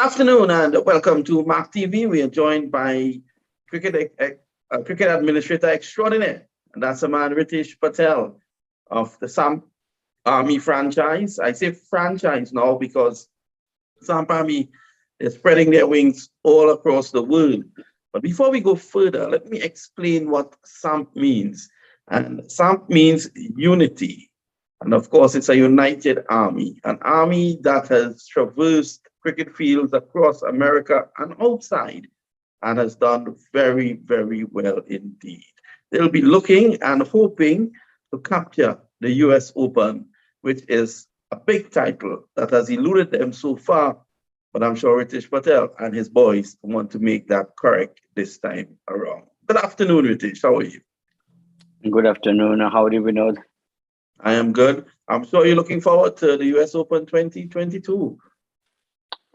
Afternoon and welcome to MAQ TV. We are joined by cricket administrator extraordinaire, and that's a man, Ritesh Patel of the Samp Army franchise. I say franchise now because Samp Army is spreading their wings all across the world. But before we go further, let me explain what Samp means. And Samp means unity. And of course, it's a united army, an army that has traversed cricket fields across America and outside and has done very, very well indeed. They'll be looking and hoping to capture the US Open, which is a big title that has eluded them so far. But I'm sure Ritesh Patel and his boys want to make that correct this time around. Good afternoon, Ritesh. How are you? Good afternoon. How do you know? I am good. I'm sure you're looking forward to the US Open 2022.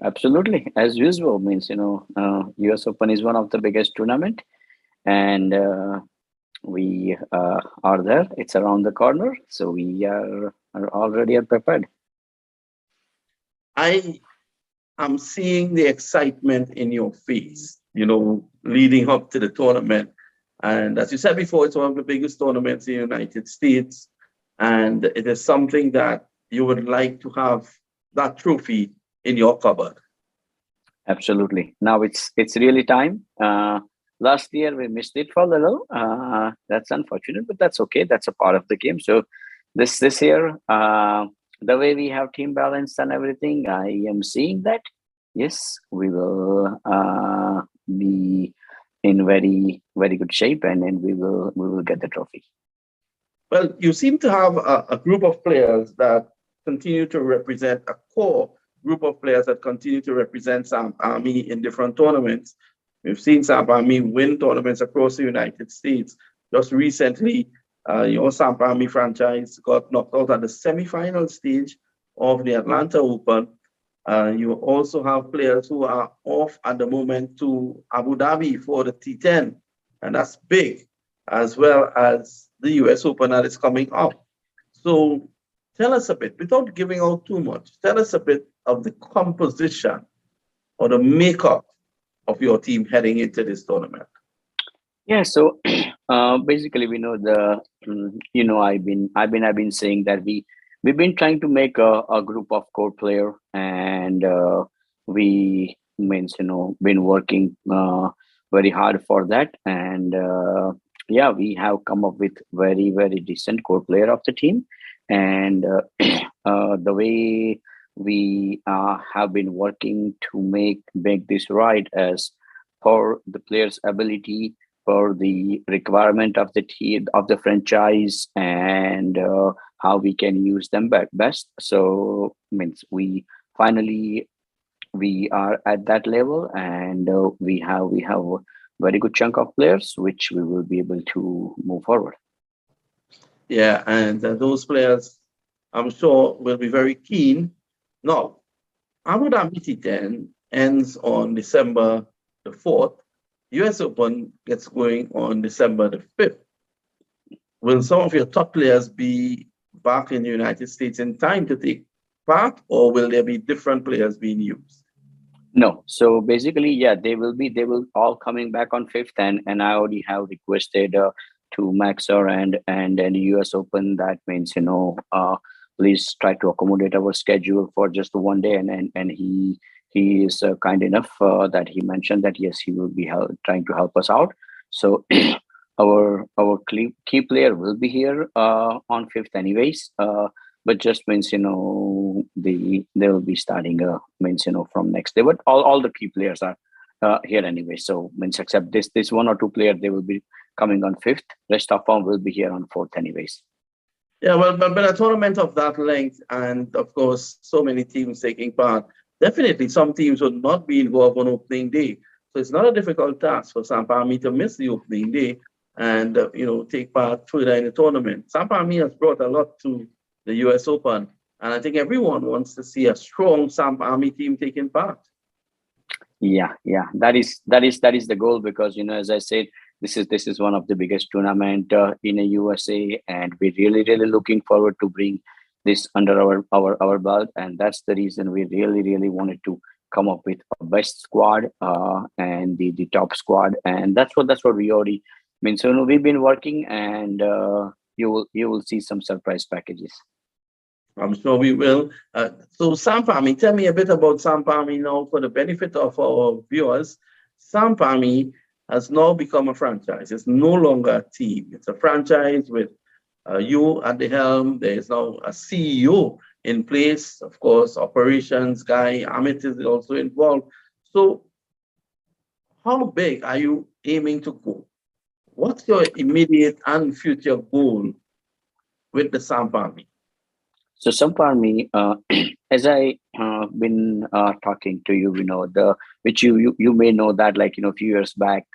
Absolutely, as usual. US Open is one of the biggest tournament, and we are there. It's around the corner, so we are already prepared. I am seeing the excitement in your face, leading up to the tournament. And as you said before, it's one of the biggest tournaments in the United States. And it is something that you would like to have that trophy in your cupboard. Absolutely. Now it's really time. Last year we missed it for a little. That's unfortunate, but that's okay. That's a part of the game. So this year, the way we have team balance and everything, I am seeing that yes, we will be in very, very good shape, and then we will get the trophy. Well, you seem to have a group of players that continue to represent a core group of players that continue to represent Samp Army in different tournaments. We've seen Samp Army win tournaments across the United States. Just recently, your Samp Army franchise got knocked out at the semi-final stage of the Atlanta Open. You also have players who are off at the moment to Abu Dhabi for the T10, and that's big, as well as the US Open that is coming up. So tell us a bit, without giving out too much, tell us a bit of the composition or the makeup of your team heading into this tournament. Yeah, so basically we know I've been saying that we've been trying to make a group of core player, and we been working very hard for that, and yeah, we have come up with very, very decent core player of the team. And the way we have been working to make this right as for the players' ability, for the requirement of the team, of the franchise, and how we can use them best. So we are at that level, and we have a very good chunk of players which we will be able to move forward. Yeah, and those players, I'm sure, will be very keen. Now, Abu Dhabi T10 ends on December the 4th. US Open gets going on December the 5th. Will some of your top players be back in the United States in time to take part, or will there be different players being used? No, so basically, yeah, they will all coming back on 5th, and I already have requested to Maxer and US Open. That means please try to accommodate our schedule for just one day, and he is kind enough that he mentioned that yes, he will be trying to help us out. So our key player will be here on 5th anyways, but just means they will be starting from next day, but all the key players are here anyway, so means except this one or two player, they will be coming on 5th. Rest of them will be here on 4th anyways. Yeah, well, but a tournament of that length, and of course, so many teams taking part, definitely some teams will not be involved on opening day. So it's not a difficult task for Samp Army to miss the opening day and take part further in the tournament. Samp Army has brought a lot to the US Open, and I think everyone wants to see a strong Samp Army team taking part. Yeah, that is the goal, because as I said, this is one of the biggest tournament in the USA, and we're really looking forward to bring this under our belt, and that's the reason we really wanted to come up with a best squad and the top squad, and that's what we already mean. So we've been working, and you will see some surprise packages. I'm sure we will. So Samp, tell me a bit about Samp now for the benefit of our viewers. Samp has now become a franchise. It's no longer a team. It's a franchise with you at the helm. There is now a CEO in place. Of course, operations guy, Amit is also involved. So how big are you aiming to go? What's your immediate and future goal with the Samp Army? So Samp Army, as I been talking to you, which you may know that, like, a few years back,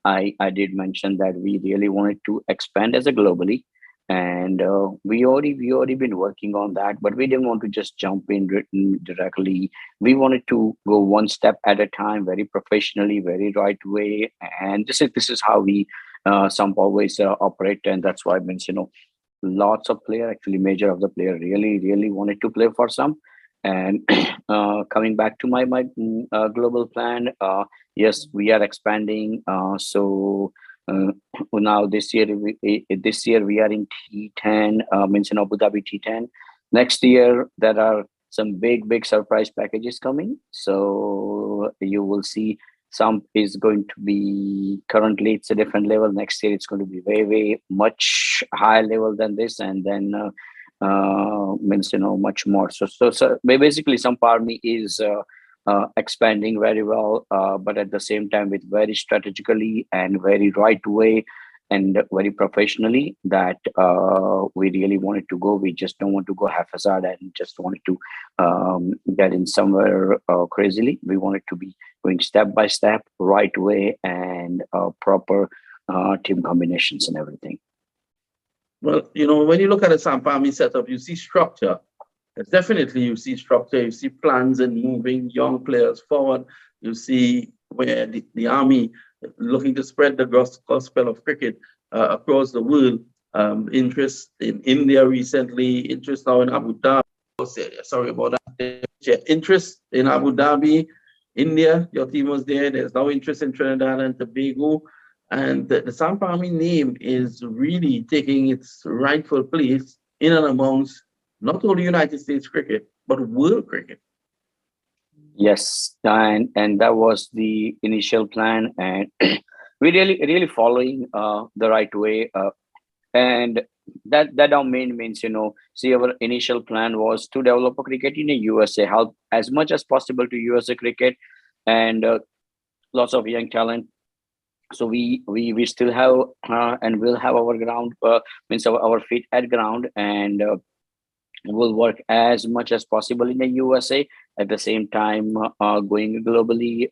I did mention that we really wanted to expand as a globally, and we already been working on that, but we didn't want to just jump in directly. We wanted to go one step at a time, very professionally, very right way, and this is how we Samp always operate, and that's why I mentioned, lots of player, actually major of the player really wanted to play for some. And coming back to my global plan, yes, we are expanding. So now this year we are in T10, means in Abu Dhabi T10. Next year there are some big surprise packages coming, so you will see. Some is going to be, currently it's a different level. Next year it's going to be way much higher level than this, and then means much more. So basically, Samp Army is expanding very well, but at the same time with very strategically and very right way and very professionally, that we really wanted to go. We just don't want to go haphazard and just wanted to get in somewhere crazily. We wanted to be going step by step, right way, and proper team combinations and everything. Well, when you look at a Samp Army setup, you see structure. Definitely, you see structure. You see plans and moving young players forward. You see where the Army looking to spread the gospel of cricket across the world. Interest in India recently, interest now in Abu Dhabi. Sorry about that. Interest in Abu Dhabi, India. Your team was there. There's now interest in Trinidad and Tobago. And the Samp Army name is really taking its rightful place in and amongst not only United States cricket, but world cricket. Yes, and that was the initial plan, and we really following the right way, and that our main means, see, our initial plan was to develop a cricket in the USA, help as much as possible to USA cricket, and lots of young talent. So we still have and will have our ground, means our feet at ground, and will work as much as possible in the USA, at the same time going globally,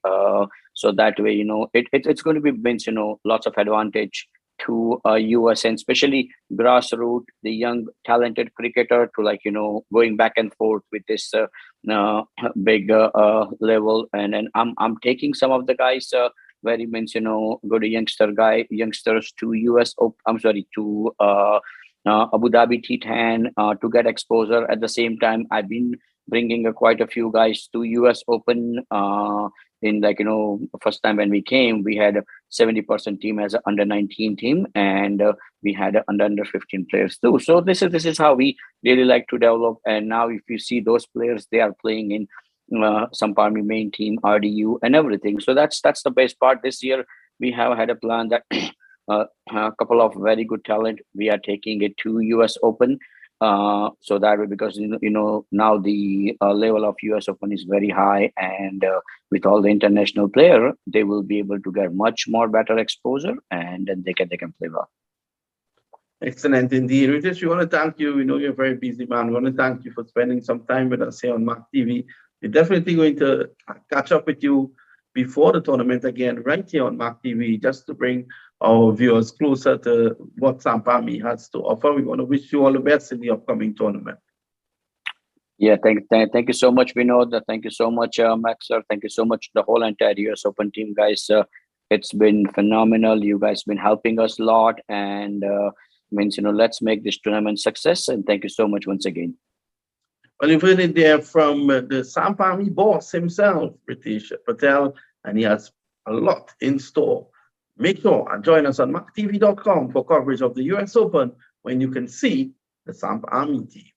so that way, it's going to be, means, lots of advantage to US, and especially grassroots, the young talented cricketer, to, like, going back and forth with this big level. And I'm taking some of the guys, very, means, good youngsters to to Abu Dhabi T10 to get exposure. At the same time, I've been bringing quite a few guys to US Open. In, like, first time when we came, we had a 70% team as an under 19 team, and we had under 15 players too. So this is how we really like to develop. And now if you see those players, they are playing in Samp Army main team, RDU, and everything. So that's the best part. This year we have had a plan that a couple of very good talent, we are taking it to US Open, so that way, because now the level of US Open is very high, and with all the international player, they will be able to get much more better exposure, and then they can play well. Excellent indeed. Ritesh, we want to thank you. We know you're a very busy man. We want to thank you for spending some time with us here on MAQ TV. We're definitely going to catch up with you before the tournament again, right here on MAQ TV, just to bring our viewers closer to what Samp Army has to offer. We want to wish you all the best in the upcoming tournament. Yeah, thank you so much, Vinod. Thank you so much, Max, sir. Thank you so much, the whole entire US Open team, guys. It's been phenomenal. You guys been helping us a lot, and means, let's make this tournament success. And thank you so much once again. Well, you've heard it there from the Samp Army boss himself, Ritesh Patel, and he has a lot in store. Make sure and join us on MAQ TV.com for coverage of the US Open when you can see the Samp Army team.